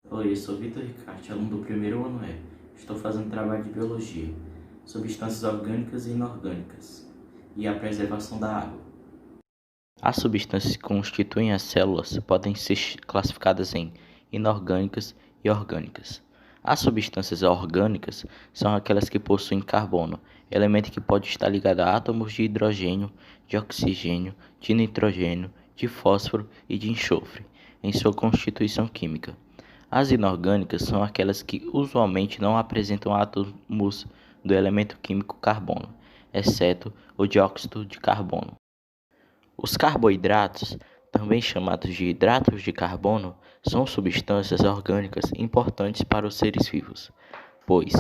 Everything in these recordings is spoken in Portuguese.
Oi, eu sou Vitor Ricardo, aluno do primeiro ano E. Estou fazendo trabalho de biologia, substâncias orgânicas e inorgânicas e a preservação da água. As substâncias que constituem as células podem ser classificadas em inorgânicas e orgânicas. As substâncias orgânicas são aquelas que possuem carbono, elemento que pode estar ligado a átomos de hidrogênio, de oxigênio, de nitrogênio, de fósforo e de enxofre, em sua constituição química. As inorgânicas são aquelas que usualmente não apresentam átomos do elemento químico carbono, exceto o dióxido de carbono. Os carboidratos, também chamados de hidratos de carbono, são substâncias orgânicas importantes para os seres vivos, pois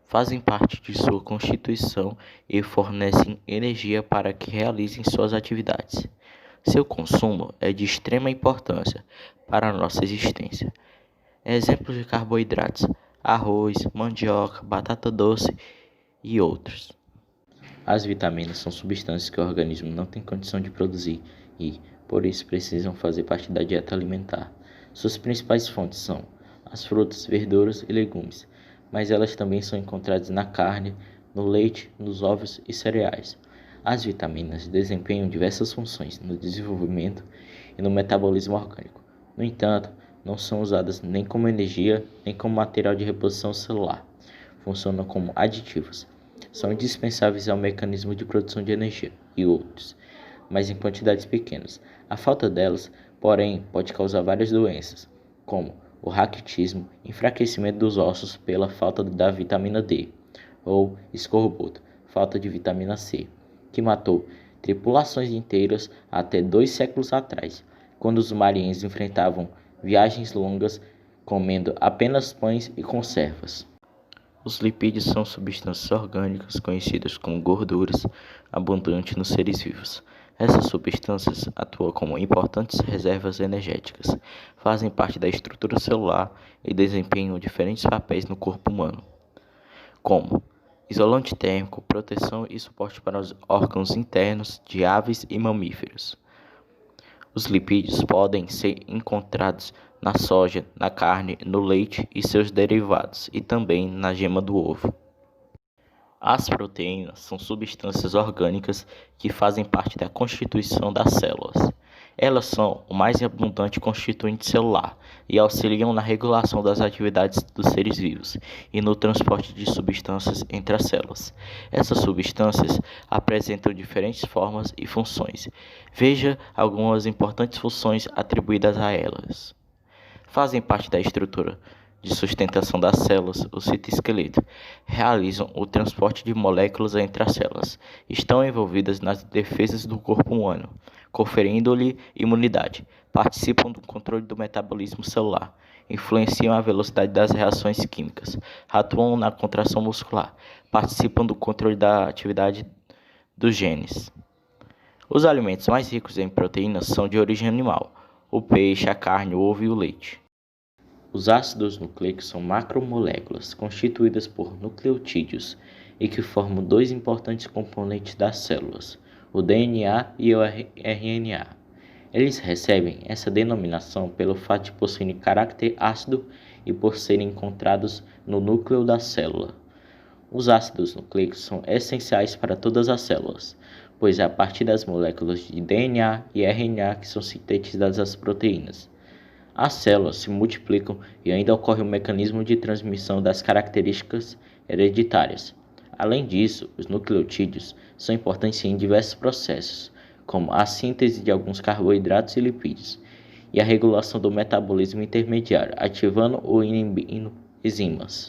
fazem parte de sua constituição e fornecem energia para que realizem suas atividades. Seu consumo é de extrema importância para a nossa existência. Exemplos de carboidratos: arroz, mandioca, batata doce e outros. As vitaminas são substâncias que o organismo não tem condição de produzir e, por isso, precisam fazer parte da dieta alimentar. Suas principais fontes são as frutas, verduras e legumes, mas elas também são encontradas na carne, no leite, nos ovos e cereais. As vitaminas desempenham diversas funções no desenvolvimento e no metabolismo orgânico. No entanto, não são usadas nem como energia, nem como material de reposição celular. Funcionam como aditivos. São indispensáveis ao mecanismo de produção de energia e outros, mas em quantidades pequenas. A falta delas, porém, pode causar várias doenças, como o raquitismo, enfraquecimento dos ossos pela falta da vitamina D, ou escorbuto, falta de vitamina C, que matou tripulações inteiras até 2 séculos atrás, quando os marinheiros enfrentavam viagens longas comendo apenas pães e conservas. Os lipídios são substâncias orgânicas conhecidas como gorduras abundantes nos seres vivos. Essas substâncias atuam como importantes reservas energéticas, fazem parte da estrutura celular e desempenham diferentes papéis no corpo humano, como isolante térmico, proteção e suporte para os órgãos internos de aves e mamíferos. Os lipídios podem ser encontrados na soja, na carne, no leite e seus derivados, e também na gema do ovo. As proteínas são substâncias orgânicas que fazem parte da constituição das células. Elas são o mais abundante constituinte celular e auxiliam na regulação das atividades dos seres vivos e no transporte de substâncias entre as células. Essas substâncias apresentam diferentes formas e funções. Veja algumas importantes funções atribuídas a elas. Fazem parte da estrutura de sustentação das células, o citoesqueleto, realizam o transporte de moléculas entre as células, estão envolvidas nas defesas do corpo humano, conferindo-lhe imunidade, participam do controle do metabolismo celular, influenciam a velocidade das reações químicas, atuam na contração muscular, participam do controle da atividade dos genes. Os alimentos mais ricos em proteínas são de origem animal: o peixe, a carne, o ovo e o leite. Os ácidos nucleicos são macromoléculas constituídas por nucleotídeos e que formam dois importantes componentes das células, o DNA e o RNA. Eles recebem essa denominação pelo fato de possuírem caráter ácido e por serem encontrados no núcleo da célula. Os ácidos nucleicos são essenciais para todas as células, pois é a partir das moléculas de DNA e RNA que são sintetizadas as proteínas. As células se multiplicam e ainda ocorre um mecanismo de transmissão das características hereditárias. Além disso, os nucleotídeos são importantes em diversos processos, como a síntese de alguns carboidratos e lipídios, e a regulação do metabolismo intermediário, ativando ou inibindo enzimas.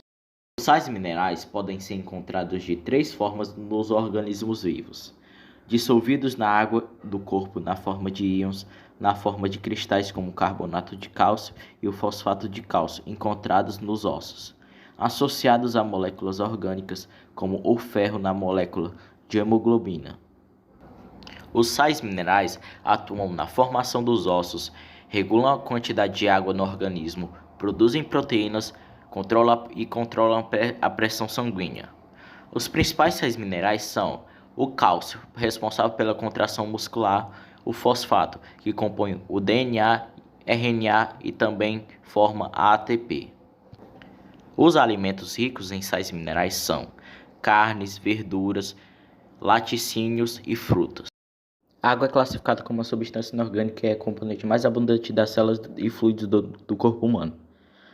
Os sais minerais podem ser encontrados de 3 formas nos organismos vivos: dissolvidos na água do corpo na forma de íons, na forma de cristais como o carbonato de cálcio e o fosfato de cálcio encontrados nos ossos, associados a moléculas orgânicas como o ferro na molécula de hemoglobina. Os sais minerais atuam na formação dos ossos, regulam a quantidade de água no organismo, produzem proteínas, controlam a pressão sanguínea. Os principais sais minerais são o cálcio, responsável pela contração muscular, o fosfato, que compõe o DNA RNA e também forma ATP. Os alimentos ricos em sais minerais são carnes, verduras, laticínios e frutas. A água é classificada como uma substância inorgânica e é a componente mais abundante das células e fluidos do corpo humano.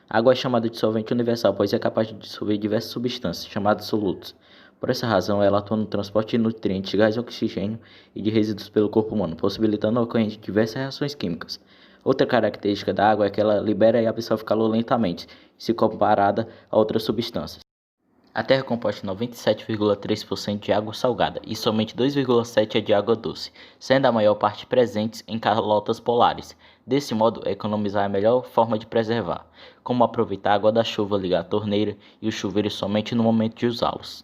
A água é chamada de solvente universal, pois é capaz de dissolver diversas substâncias, chamadas solutos. Por essa razão, ela atua no transporte de nutrientes, gás de oxigênio e de resíduos pelo corpo humano, possibilitando a ocorrência de diversas reações químicas. Outra característica da água é que ela libera e absorve calor lentamente, se comparada a outras substâncias. A Terra é composta de 97,3% de água salgada e somente 2,7% é de água doce, sendo a maior parte presentes em calotas polares. Desse modo, economizar é a melhor forma de preservar, como aproveitar a água da chuva, ligar a torneira e os chuveiros somente no momento de usá-los.